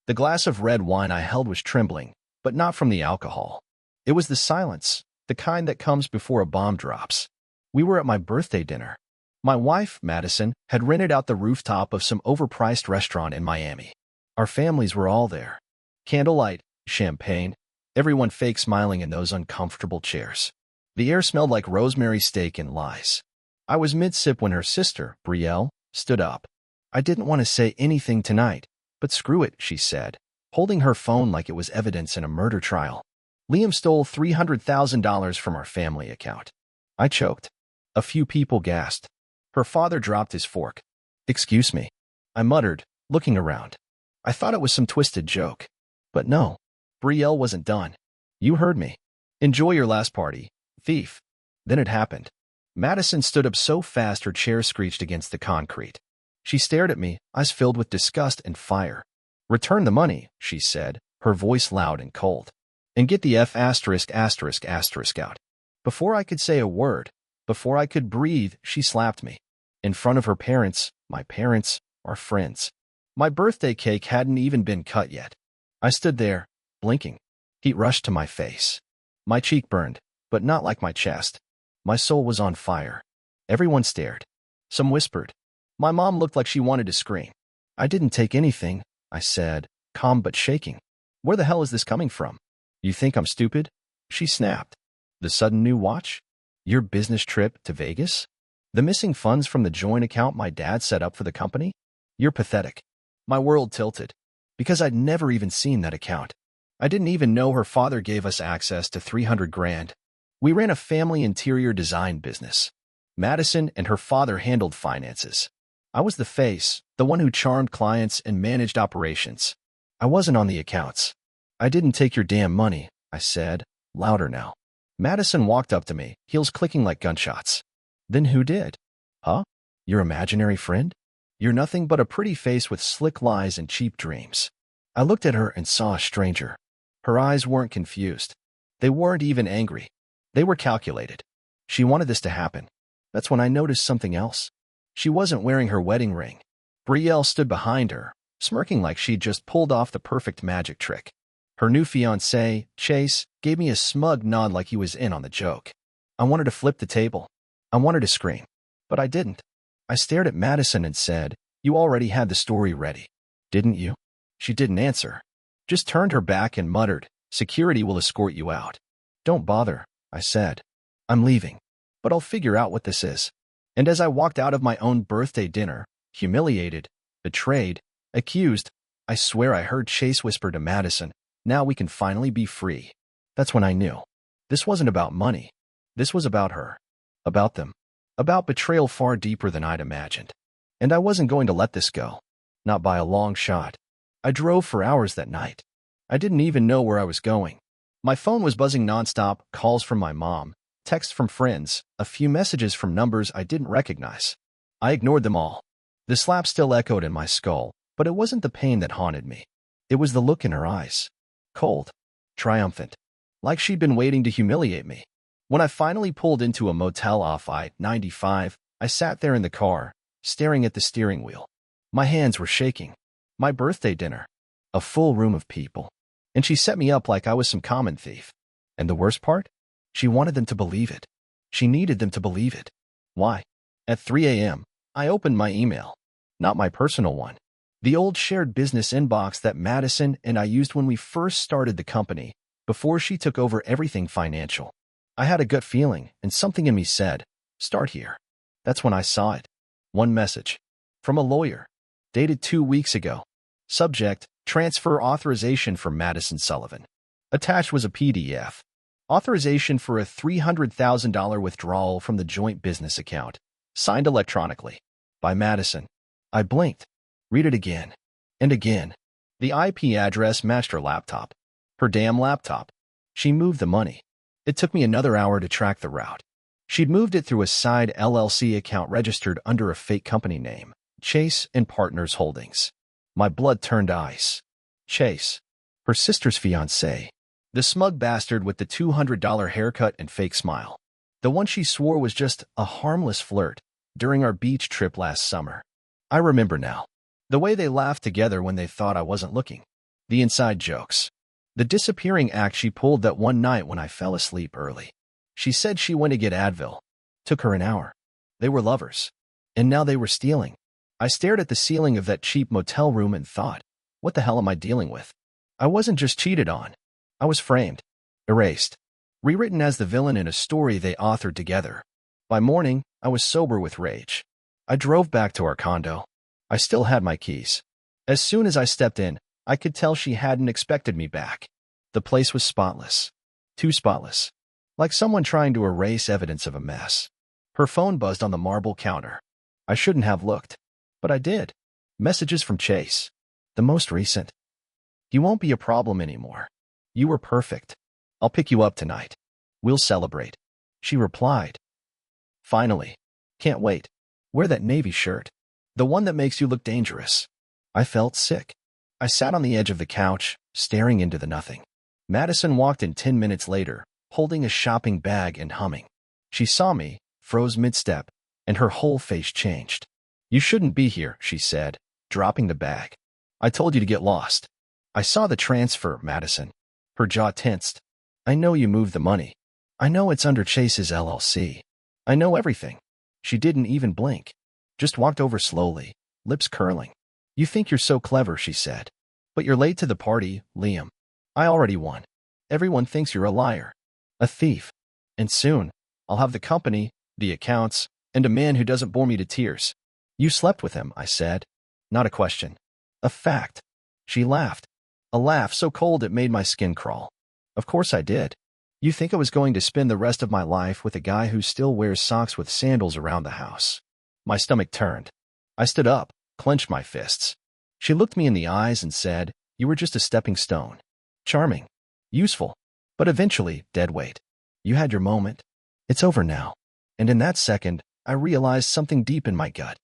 The glass of red wine I held was trembling, but not from the alcohol. It was the silence, the kind that comes before a bomb drops. We were at my birthday dinner. My wife, Madison, had rented out the rooftop of some overpriced restaurant in Miami. Our families were all there. Candlelight, champagne, everyone fake smiling in those uncomfortable chairs. The air smelled like rosemary steak and lies. I was mid-sip when her sister, Brielle, stood up. I didn't want to say anything tonight, but screw it, she said, holding her phone like it was evidence in a murder trial. Liam stole $300,000 from our family account. I choked. A few people gasped. Her father dropped his fork. Excuse me, I muttered, looking around. I thought it was some twisted joke. But no, Brielle wasn't done. You heard me. Enjoy your last party, thief. Then it happened. Madison stood up so fast her chair screeched against the concrete. She stared at me, eyes filled with disgust and fire. Return the money, she said, her voice loud and cold. And get the F*** out. Before I could say a word, before I could breathe, she slapped me. In front of her parents, my parents, our friends. My birthday cake hadn't even been cut yet. I stood there, blinking. Heat rushed to my face. My cheek burned, but not like my chest. My soul was on fire. Everyone stared. Some whispered. My mom looked like she wanted to scream. I didn't take anything, I said, calm but shaking. Where the hell is this coming from? You think I'm stupid? She snapped. The sudden new watch? Your business trip to Vegas? The missing funds from the joint account my dad set up for the company? You're pathetic. My world tilted. Because I'd never even seen that account. I didn't even know her father gave us access to $300,000. We ran a family interior design business. Madison and her father handled finances. I was the face, the one who charmed clients and managed operations. I wasn't on the accounts. I didn't take your damn money, I said, louder now. Madison walked up to me, heels clicking like gunshots. Then who did? Huh? Your imaginary friend? You're nothing but a pretty face with slick lies and cheap dreams. I looked at her and saw a stranger. Her eyes weren't confused. They weren't even angry. They were calculated. She wanted this to happen. That's when I noticed something else. She wasn't wearing her wedding ring. Brielle stood behind her, smirking like she'd just pulled off the perfect magic trick. Her new fiancé, Chase, gave me a smug nod like he was in on the joke. I wanted to flip the table. I wanted to scream. But I didn't. I stared at Madison and said, You already had the story ready, didn't you? She didn't answer. Just turned her back and muttered, Security will escort you out. Don't bother, I said. I'm leaving. But I'll figure out what this is. And as I walked out of my own birthday dinner, humiliated, betrayed, accused, I swear I heard Chase whisper to Madison, Now we can finally be free. That's when I knew. This wasn't about money. This was about her. About them. About betrayal far deeper than I'd imagined. And I wasn't going to let this go. Not by a long shot. I drove for hours that night. I didn't even know where I was going. My phone was buzzing nonstop, calls from my mom, texts from friends, a few messages from numbers I didn't recognize. I ignored them all. The slap still echoed in my skull, but it wasn't the pain that haunted me. It was the look in her eyes. Cold. Triumphant. Like she'd been waiting to humiliate me. When I finally pulled into a motel off I-95, I sat there in the car, staring at the steering wheel. My hands were shaking. My birthday dinner. A full room of people. And she set me up like I was some common thief. And the worst part? She wanted them to believe it. She needed them to believe it. Why? At 3 a.m., I opened my email. Not my personal one. The old shared business inbox that Madison and I used when we first started the company, before she took over everything financial. I had a gut feeling, and something in me said, Start here. That's when I saw it. One message. From a lawyer. Dated 2 weeks ago. Subject, Transfer Authorization for Madison Sullivan. Attached was a PDF. Authorization for a $300,000 withdrawal from the joint business account. Signed electronically. By Madison. I blinked. Read it again. And again. The IP address matched her laptop. Her damn laptop. She moved the money. It took me another hour to track the route. She'd moved it through a side LLC account registered under a fake company name, Chase and Partners Holdings. My blood turned ice. Chase. Her sister's fiancé. The smug bastard with the $200 haircut and fake smile. The one she swore was just a harmless flirt during our beach trip last summer. I remember now. The way they laughed together when they thought I wasn't looking. The inside jokes. The disappearing act she pulled that one night when I fell asleep early. She said she went to get Advil. Took her an hour. They were lovers. And now they were stealing. I stared at the ceiling of that cheap motel room and thought, what the hell am I dealing with? I wasn't just cheated on. I was framed. Erased. Rewritten as the villain in a story they authored together. By morning, I was sober with rage. I drove back to our condo. I still had my keys. As soon as I stepped in, I could tell she hadn't expected me back. The place was spotless. Too spotless. Like someone trying to erase evidence of a mess. Her phone buzzed on the marble counter. I shouldn't have looked. But I did. Messages from Chase. The most recent. You won't be a problem anymore. You were perfect. I'll pick you up tonight. We'll celebrate. She replied. Finally. Can't wait. Wear that navy shirt. The one that makes you look dangerous. I felt sick. I sat on the edge of the couch, staring into the nothing. Madison walked in 10 minutes later, holding a shopping bag and humming. She saw me, froze mid-step, and her whole face changed. You shouldn't be here, she said, dropping the bag. I told you to get lost. I saw the transfer, Madison. Her jaw tensed. I know you moved the money. I know it's under Chase's LLC. I know everything. She didn't even blink. Just walked over slowly, lips curling. You think you're so clever, she said. But you're late to the party, Liam. I already won. Everyone thinks you're a liar. A thief. And soon, I'll have the company, the accounts, and a man who doesn't bore me to tears. You slept with him, I said. Not a question. A fact. She laughed. A laugh so cold it made my skin crawl. Of course I did. You think I was going to spend the rest of my life with a guy who still wears socks with sandals around the house? My stomach turned. I stood up, clenched my fists. She looked me in the eyes and said, you were just a stepping stone. Charming. Useful. But eventually, dead weight. You had your moment. It's over now. And in that second, I realized something deep in my gut.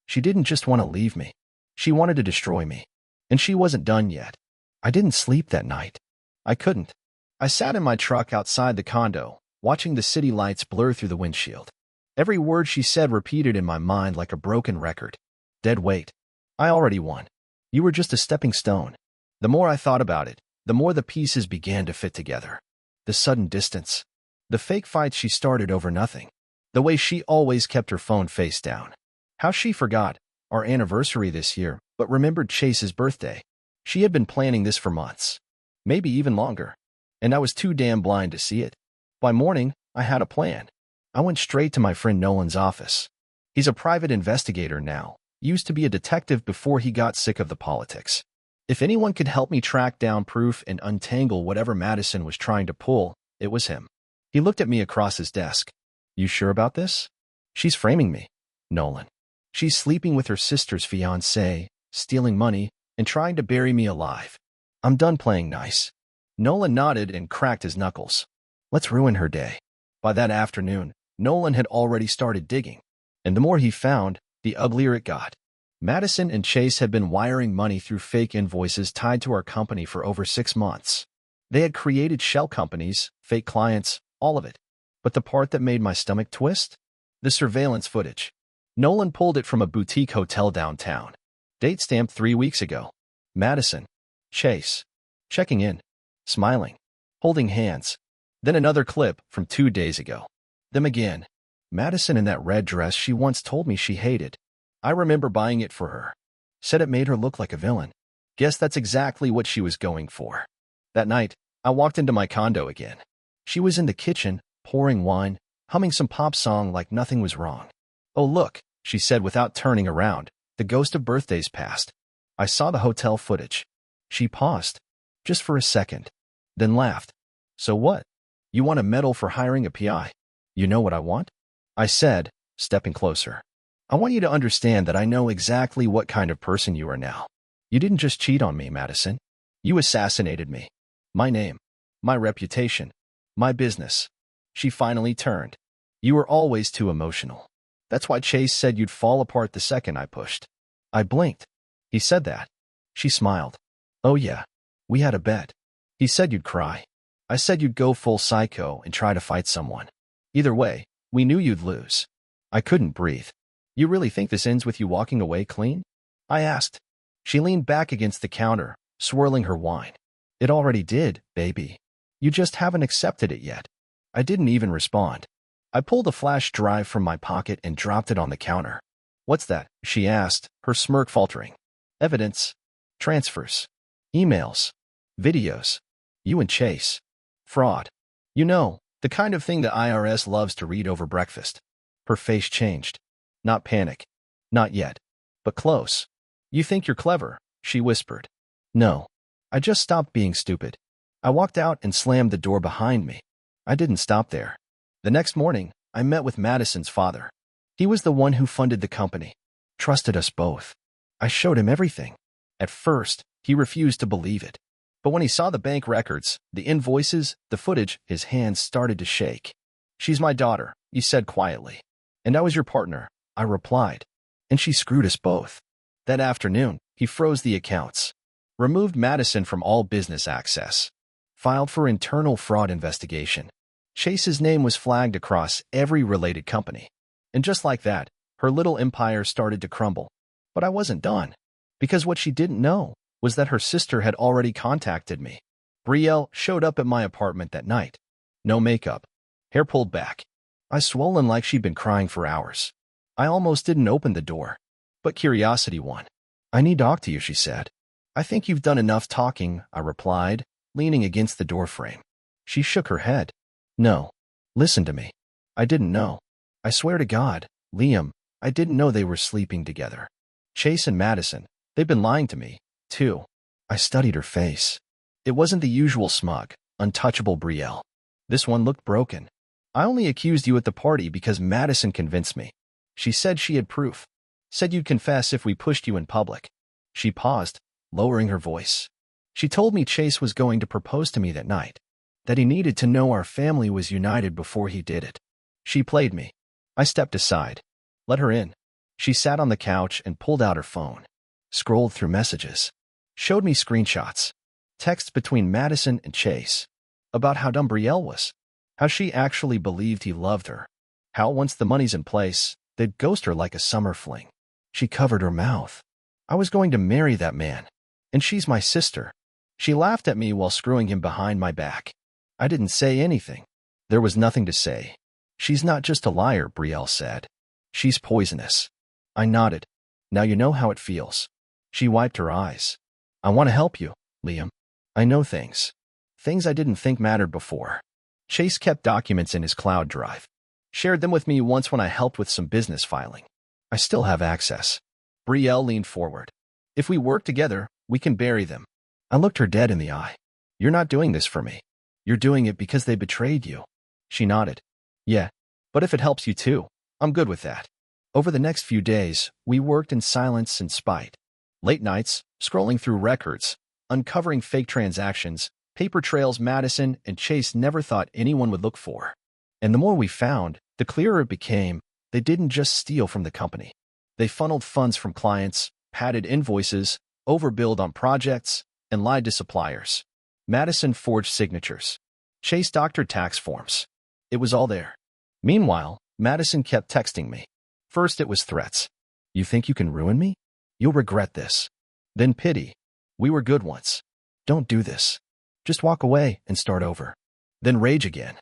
She didn't just want to leave me. She wanted to destroy me. And she wasn't done yet. I didn't sleep that night. I couldn't. I sat in my truck outside the condo, watching the city lights blur through the windshield. Every word she said repeated in my mind like a broken record. Dead weight. I already won. You were just a stepping stone. The more I thought about it, the more the pieces began to fit together. The sudden distance. The fake fights she started over nothing. The way she always kept her phone face down. How she forgot our anniversary this year, but remembered Chase's birthday. She had been planning this for months. Maybe even longer. And I was too damn blind to see it. By morning, I had a plan. I went straight to my friend Nolan's office. He's a private investigator now, used to be a detective before he got sick of the politics. If anyone could help me track down proof and untangle whatever Madison was trying to pull, it was him. He looked at me across his desk. You sure about this? She's framing me, Nolan. She's sleeping with her sister's fiancé, stealing money, and trying to bury me alive. I'm done playing nice. Nolan nodded and cracked his knuckles. Let's ruin her day. By that afternoon, Nolan had already started digging. And the more he found, the uglier it got. Madison and Chase had been wiring money through fake invoices tied to our company for over 6 months. They had created shell companies, fake clients, all of it. But the part that made my stomach twist? The surveillance footage. Nolan pulled it from a boutique hotel downtown. Date stamped 3 weeks ago. Madison. Chase. Checking in. Smiling. Holding hands. Then another clip from 2 days ago. Them again. Madison in that red dress she once told me she hated. I remember buying it for her. Said it made her look like a villain. Guess that's exactly what she was going for. That night, I walked into my condo again. She was in the kitchen, pouring wine, humming some pop song like nothing was wrong. Oh look, she said without turning around, the ghost of birthdays passed. I saw the hotel footage. She paused. Just for a second. Then laughed. So what? You want a medal for hiring a PI? You know what I want? I said, stepping closer. I want you to understand that I know exactly what kind of person you are now. You didn't just cheat on me, Madison. You assassinated me. My name. My reputation. My business. She finally turned. You were always too emotional. That's why Chase said you'd fall apart the second I pushed. I blinked. He said that. She smiled. Oh yeah. We had a bet. He said you'd cry. I said you'd go full psycho and try to fight someone. Either way, we knew you'd lose. I couldn't breathe. You really think this ends with you walking away clean? I asked. She leaned back against the counter, swirling her wine. It already did, baby. You just haven't accepted it yet. I didn't even respond. I pulled a flash drive from my pocket and dropped it on the counter. What's that? She asked, her smirk faltering. Evidence. Transfers. Emails. Videos. You and Chase. Fraud. You know, the kind of thing the IRS loves to read over breakfast. Her face changed. Not panic. Not yet. But close. You think you're clever, she whispered. No. I just stopped being stupid. I walked out and slammed the door behind me. I didn't stop there. The next morning, I met with Madison's father. He was the one who funded the company. Trusted us both. I showed him everything. At first, he refused to believe it. But when he saw the bank records, the invoices, the footage, his hands started to shake. She's my daughter, he said quietly. And I was your partner, I replied. And she screwed us both. That afternoon, he froze the accounts, removed Madison from all business access, filed for internal fraud investigation. Chase's name was flagged across every related company. And just like that, her little empire started to crumble. But I wasn't done. Because what she didn't know was that her sister had already contacted me. Brielle showed up at my apartment that night. No makeup. Hair pulled back. Eyes swollen like she'd been crying for hours. I almost didn't open the door. But curiosity won. I need to talk to you, she said. I think you've done enough talking, I replied, leaning against the doorframe. She shook her head. No. Listen to me. I didn't know. I swear to God, Liam, I didn't know they were sleeping together. Chase and Madison, they've been lying to me, too. I studied her face. It wasn't the usual smug, untouchable Brielle. This one looked broken. I only accused you at the party because Madison convinced me. She said she had proof. Said you'd confess if we pushed you in public. She paused, lowering her voice. She told me Chase was going to propose to me that night. That he needed to know our family was united before he did it. She played me. I stepped aside. Let her in. She sat on the couch and pulled out her phone. Scrolled through messages. Showed me screenshots. Texts between Madison and Chase. About how dumb Brielle was. How she actually believed he loved her. How once the money's in place, they'd ghost her like a summer fling. She covered her mouth. I was going to marry that man. And she's my sister. She laughed at me while screwing him behind my back. I didn't say anything. There was nothing to say. She's not just a liar, Brielle said. She's poisonous. I nodded. Now you know how it feels. She wiped her eyes. I want to help you, Liam. I know things. Things I didn't think mattered before. Chase kept documents in his cloud drive. Shared them with me once when I helped with some business filing. I still have access. Brielle leaned forward. If we work together, we can bury them. I looked her dead in the eye. You're not doing this for me. You're doing it because they betrayed you. She nodded. Yeah, but if it helps you too, I'm good with that. Over the next few days, we worked in silence and spite. Late nights, scrolling through records, uncovering fake transactions, paper trails Madison and Chase never thought anyone would look for. And the more we found, the clearer it became, they didn't just steal from the company. They funneled funds from clients, padded invoices, overbilled on projects, and lied to suppliers. Madison forged signatures. Chase doctored tax forms. It was all there. Meanwhile, Madison kept texting me. First it was threats. You think you can ruin me? You'll regret this. Then pity. We were good once. Don't do this. Just walk away and start over. Then rage again.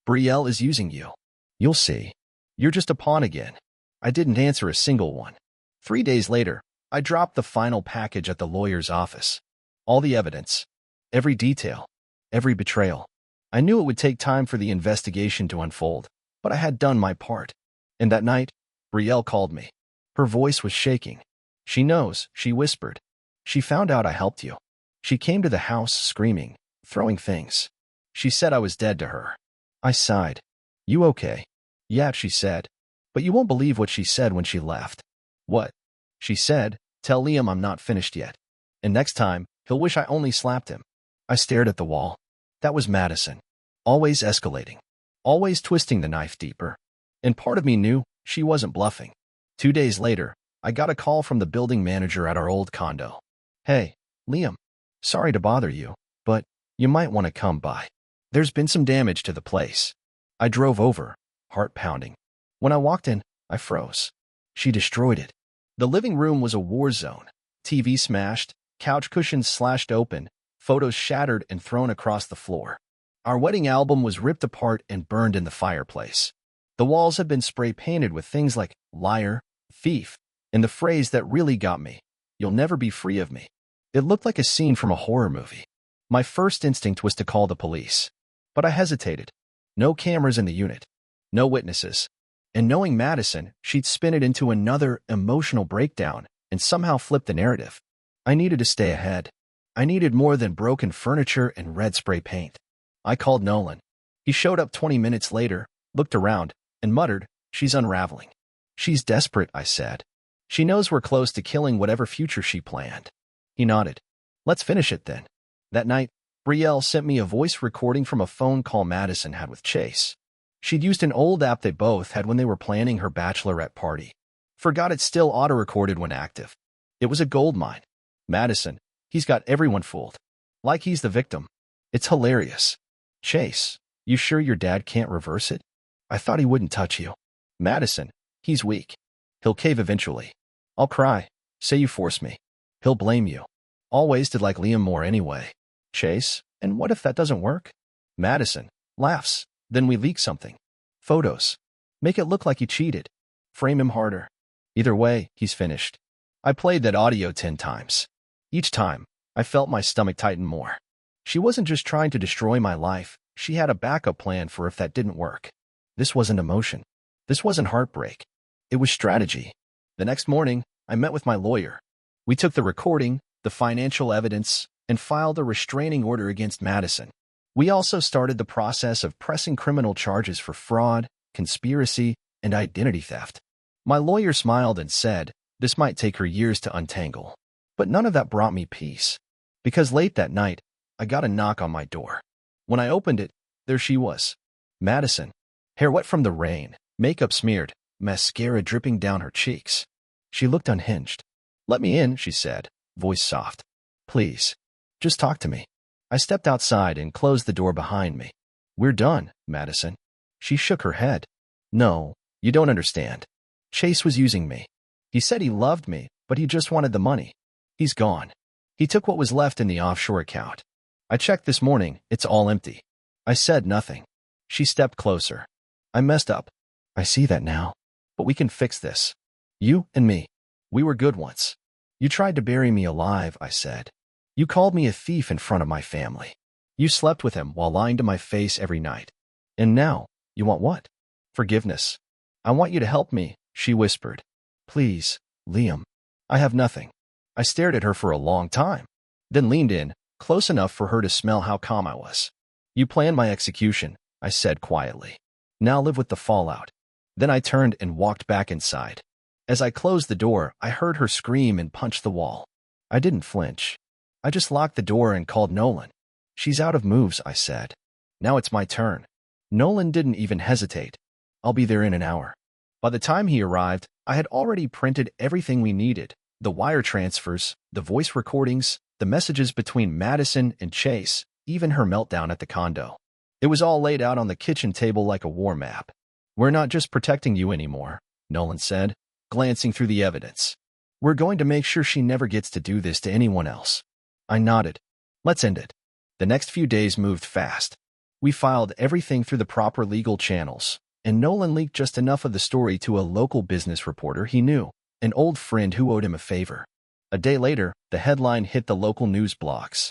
Brielle is using you. You'll see. You're just a pawn again. I didn't answer a single one. 3 days later, I dropped the final package at the lawyer's office. All the evidence. Every detail. Every betrayal. I knew it would take time for the investigation to unfold, but I had done my part. And that night, Brielle called me. Her voice was shaking. She knows, she whispered. She found out I helped you. She came to the house screaming, throwing things. She said I was dead to her. I sighed. You okay? Yeah, she said. But you won't believe what she said when she left. What? She said, tell Liam I'm not finished yet. And next time, he'll wish I only slapped him. I stared at the wall. That was Madison. Always escalating. Always twisting the knife deeper. And part of me knew she wasn't bluffing. 2 days later, I got a call from the building manager at our old condo. Hey, Liam. Sorry to bother you, but you might want to come by. There's been some damage to the place. I drove over, heart pounding. When I walked in, I froze. She destroyed it. The living room was a war zone. TV smashed, couch cushions slashed open, photos shattered and thrown across the floor. Our wedding album was ripped apart and burned in the fireplace. The walls had been spray-painted with things like liar, thief, and the phrase that really got me, "You'll never be free of me." It looked like a scene from a horror movie. My first instinct was to call the police, but I hesitated. No cameras in the unit, no witnesses. And knowing Madison, she'd spin it into another emotional breakdown and somehow flip the narrative. I needed to stay ahead. I needed more than broken furniture and red spray paint. I called Nolan. He showed up 20 minutes later, looked around, and muttered, "She's unraveling." "She's desperate," I said. "She knows we're close to killing whatever future she planned." He nodded. "Let's finish it then." That night, Brielle sent me a voice recording from a phone call Madison had with Chase. She'd used an old app they both had when they were planning her bachelorette party. Forgot it still auto-recorded when active. It was a goldmine. "Madison, he's got everyone fooled. Like he's the victim. It's hilarious." "Chase, you sure your dad can't reverse it? I thought he wouldn't touch you." "Madison, he's weak. He'll cave eventually." "I'll cry. Say you force me. He'll blame you. Always did like Liam more anyway." "Chase, and what if that doesn't work?" Madison laughs. "Then we leak something. Photos. Make it look like he cheated. Frame him harder. Either way, he's finished." I played that audio 10 times. Each time, I felt my stomach tighten more. She wasn't just trying to destroy my life, she had a backup plan for if that didn't work. This wasn't emotion. This wasn't heartbreak. It was strategy. The next morning, I met with my lawyer. We took the recording, the financial evidence, and filed a restraining order against Madison. We also started the process of pressing criminal charges for fraud, conspiracy, and identity theft. My lawyer smiled and said, this might take her years to untangle. But none of that brought me peace. Because late that night, I got a knock on my door. When I opened it, there she was. Madison. Hair wet from the rain, makeup smeared, mascara dripping down her cheeks. She looked unhinged. "Let me in," she said, voice soft. "Please, just talk to me." I stepped outside and closed the door behind me. "We're done, Madison." She shook her head. "No, you don't understand. Chase was using me. He said he loved me, but he just wanted the money. He's gone. He took what was left in the offshore account. I checked this morning, it's all empty." I said nothing. She stepped closer. "I messed up. I see that now. But we can fix this. You and me. We were good once. You tried to bury me alive," I said. "You called me a thief in front of my family. You slept with him while lying to my face every night. And now, you want what? Forgiveness. I want you to help me," she whispered. "Please, Liam. I have nothing." I stared at her for a long time, then leaned in, close enough for her to smell how calm I was. "You planned my execution," I said quietly. "Now live with the fallout." Then I turned and walked back inside. As I closed the door, I heard her scream and punch the wall. I didn't flinch. I just locked the door and called Nolan. "She's out of moves," I said. "Now it's my turn." Nolan didn't even hesitate. "I'll be there in an hour." By the time he arrived, I had already printed everything we needed. The wire transfers, the voice recordings, the messages between Madison and Chase, even her meltdown at the condo. It was all laid out on the kitchen table like a war map. "We're not just protecting you anymore," Nolan said, glancing through the evidence. "We're going to make sure she never gets to do this to anyone else." I nodded. "Let's end it." The next few days moved fast. We filed everything through the proper legal channels, and Nolan leaked just enough of the story to a local business reporter he knew, an old friend who owed him a favor. A day later, the headline hit the local news blogs.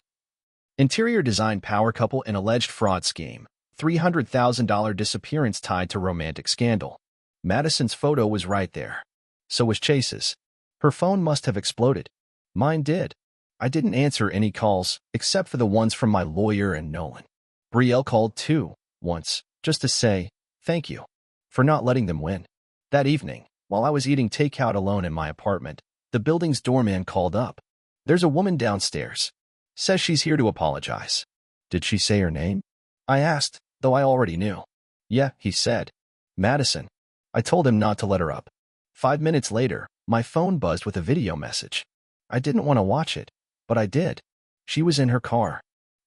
Interior design power couple in alleged fraud scheme. $300,000 disappearance tied to romantic scandal. Madison's photo was right there. So was Chase's. Her phone must have exploded. Mine did. I didn't answer any calls, except for the ones from my lawyer and Nolan. Brielle called too, once, just to say, thank you for not letting them win. That evening, while I was eating takeout alone in my apartment, the building's doorman called up. "There's a woman downstairs. Says she's here to apologize." "Did she say her name?" I asked, though I already knew. "Yeah," he said. "Madison." I told him not to let her up. 5 minutes later, my phone buzzed with a video message. I didn't want to watch it, but I did. She was in her car.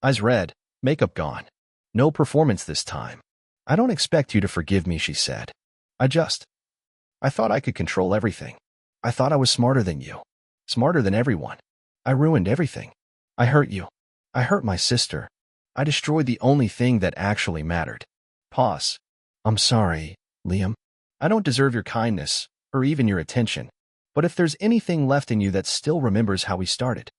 Eyes red, makeup gone. "No performance this time. I don't expect you to forgive me," she said. I thought I could control everything. I thought I was smarter than you. Smarter than everyone. I ruined everything. I hurt you. I hurt my sister. I destroyed the only thing that actually mattered. Pause. I'm sorry, Liam. I don't deserve your kindness, or even your attention. But if there's anything left in you that still remembers how we started,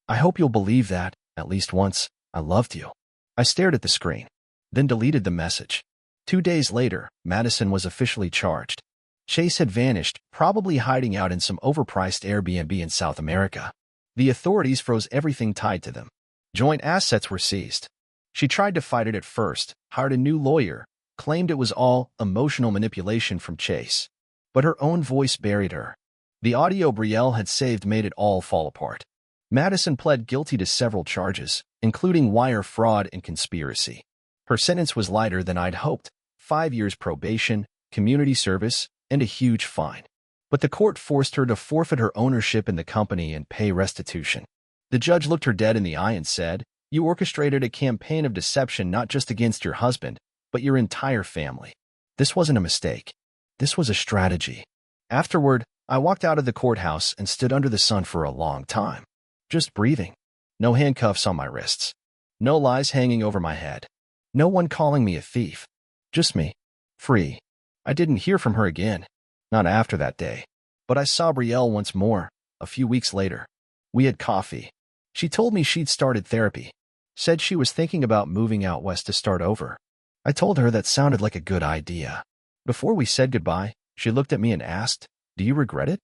I hope you'll believe that, at least once, I loved you. I stared at the screen, then deleted the message. 2 days later, Madison was officially charged. Chase had vanished, probably hiding out in some overpriced Airbnb in South America. The authorities froze everything tied to them. Joint assets were seized. She tried to fight it at first, hired a new lawyer, claimed it was all emotional manipulation from Chase. But her own voice buried her. The audio Brielle had saved made it all fall apart. Madison pled guilty to several charges, including wire fraud and conspiracy. Her sentence was lighter than I'd hoped: 5 years probation, community service, and a huge fine. But the court forced her to forfeit her ownership in the company and pay restitution. The judge looked her dead in the eye and said, "You orchestrated a campaign of deception not just against your husband, but your entire family. This wasn't a mistake. This was a strategy." Afterward, I walked out of the courthouse and stood under the sun for a long time. Just breathing. No handcuffs on my wrists. No lies hanging over my head. No one calling me a thief. Just me. Free. I didn't hear from her again. Not after that day. But I saw Brielle once more, a few weeks later. We had coffee. She told me she'd started therapy. Said she was thinking about moving out west to start over. I told her that sounded like a good idea. Before we said goodbye, she looked at me and asked, "Do you regret it?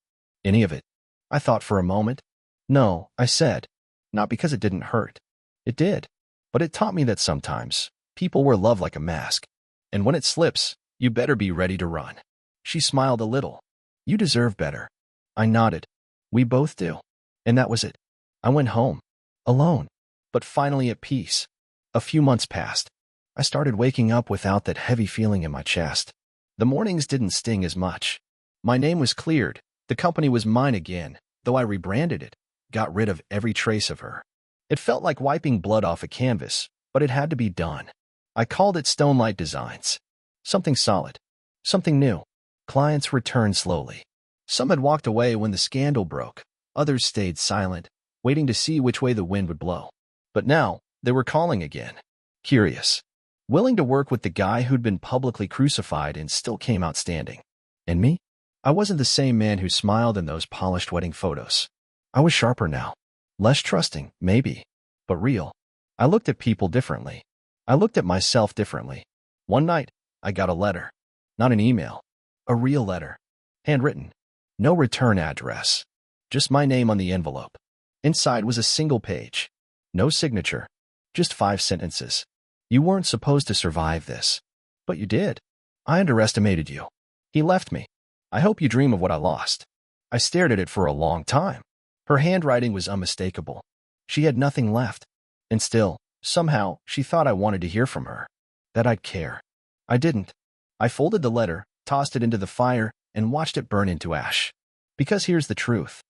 Any of it?" I thought for a moment. "No," I said. Not because it didn't hurt. It did. But it taught me that sometimes people wear love like a mask. And when it slips, you better be ready to run. She smiled a little. "You deserve better." I nodded. "We both do." And that was it. I went home. Alone. But finally at peace. A few months passed. I started waking up without that heavy feeling in my chest. The mornings didn't sting as much. My name was cleared. The company was mine again, though I rebranded it, got rid of every trace of her. It felt like wiping blood off a canvas, but it had to be done. I called it Stonelight Designs. Something solid. Something new. Clients returned slowly. Some had walked away when the scandal broke. Others stayed silent, waiting to see which way the wind would blow. But now, they were calling again. Curious. Willing to work with the guy who'd been publicly crucified and still came out standing. And me? I wasn't the same man who smiled in those polished wedding photos. I was sharper now. Less trusting, maybe, but real. I looked at people differently. I looked at myself differently. One night, I got a letter. Not an email. A real letter. Handwritten. No return address. Just my name on the envelope. Inside was a single page. No signature. Just 5 sentences. "You weren't supposed to survive this. But you did. I underestimated you. He left me. I hope you dream of what I lost." I stared at it for a long time. Her handwriting was unmistakable. She had nothing left. And still, somehow, she thought I wanted to hear from her. That I'd care. I didn't. I folded the letter, tossed it into the fire, and watched it burn into ash. Because here's the truth.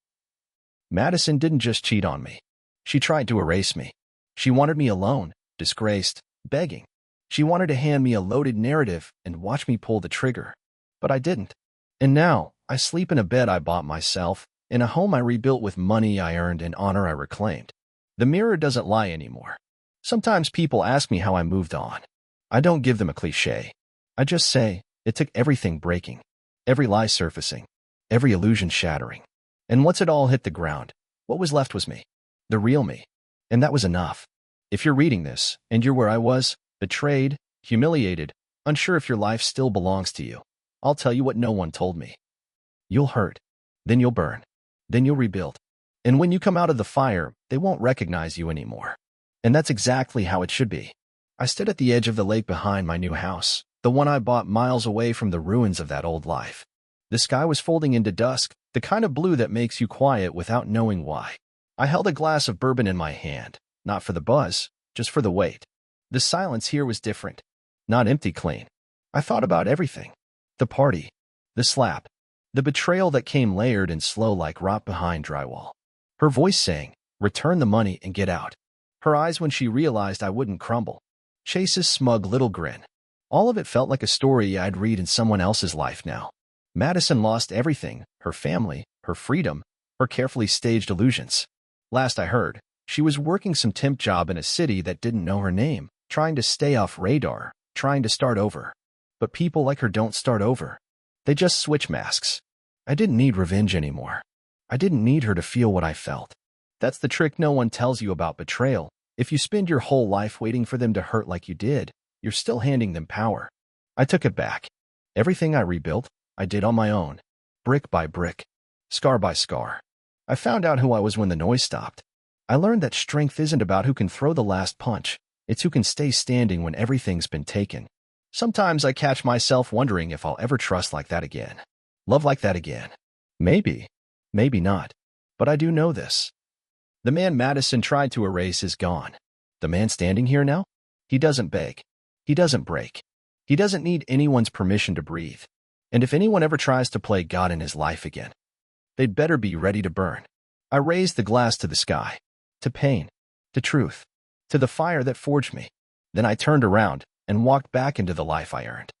Madison didn't just cheat on me. She tried to erase me. She wanted me alone, disgraced, begging. She wanted to hand me a loaded narrative and watch me pull the trigger. But I didn't. And now, I sleep in a bed I bought myself, in a home I rebuilt with money I earned and honor I reclaimed. The mirror doesn't lie anymore. Sometimes people ask me how I moved on. I don't give them a cliché. I just say, it took everything breaking, every lie surfacing, every illusion shattering. And once it all hit the ground, what was left was me. The real me. And that was enough. If you're reading this, and you're where I was, betrayed, humiliated, unsure if your life still belongs to you, I'll tell you what no one told me. You'll hurt. Then you'll burn. Then you'll rebuild. And when you come out of the fire, they won't recognize you anymore. And that's exactly how it should be. I stood at the edge of the lake behind my new house, the one I bought miles away from the ruins of that old life. The sky was folding into dusk, the kind of blue that makes you quiet without knowing why. I held a glass of bourbon in my hand, not for the buzz, just for the weight. The silence here was different. Not empty clean. I thought about everything. The party. The slap. The betrayal that came layered and slow like rot behind drywall. Her voice saying, "Return the money and get out." Her eyes when she realized I wouldn't crumble. Chase's smug little grin. All of it felt like a story I'd read in someone else's life now. Madison lost everything, her family, her freedom, her carefully staged illusions. Last I heard, she was working some temp job in a city that didn't know her name, trying to stay off radar, trying to start over. But people like her don't start over. They just switch masks. I didn't need revenge anymore. I didn't need her to feel what I felt. That's the trick no one tells you about betrayal. If you spend your whole life waiting for them to hurt like you did, you're still handing them power. I took it back. Everything I rebuilt, I did on my own. Brick by brick. Scar by scar. I found out who I was when the noise stopped. I learned that strength isn't about who can throw the last punch. It's who can stay standing when everything's been taken. Sometimes I catch myself wondering if I'll ever trust like that again. Love like that again. Maybe. Maybe not. But I do know this. The man Madison tried to erase is gone. The man standing here now? He doesn't beg. He doesn't break. He doesn't need anyone's permission to breathe. And if anyone ever tries to play God in his life again, they'd better be ready to burn. I raised the glass to the sky, to pain, to truth, to the fire that forged me. Then I turned around and walked back into the life I earned.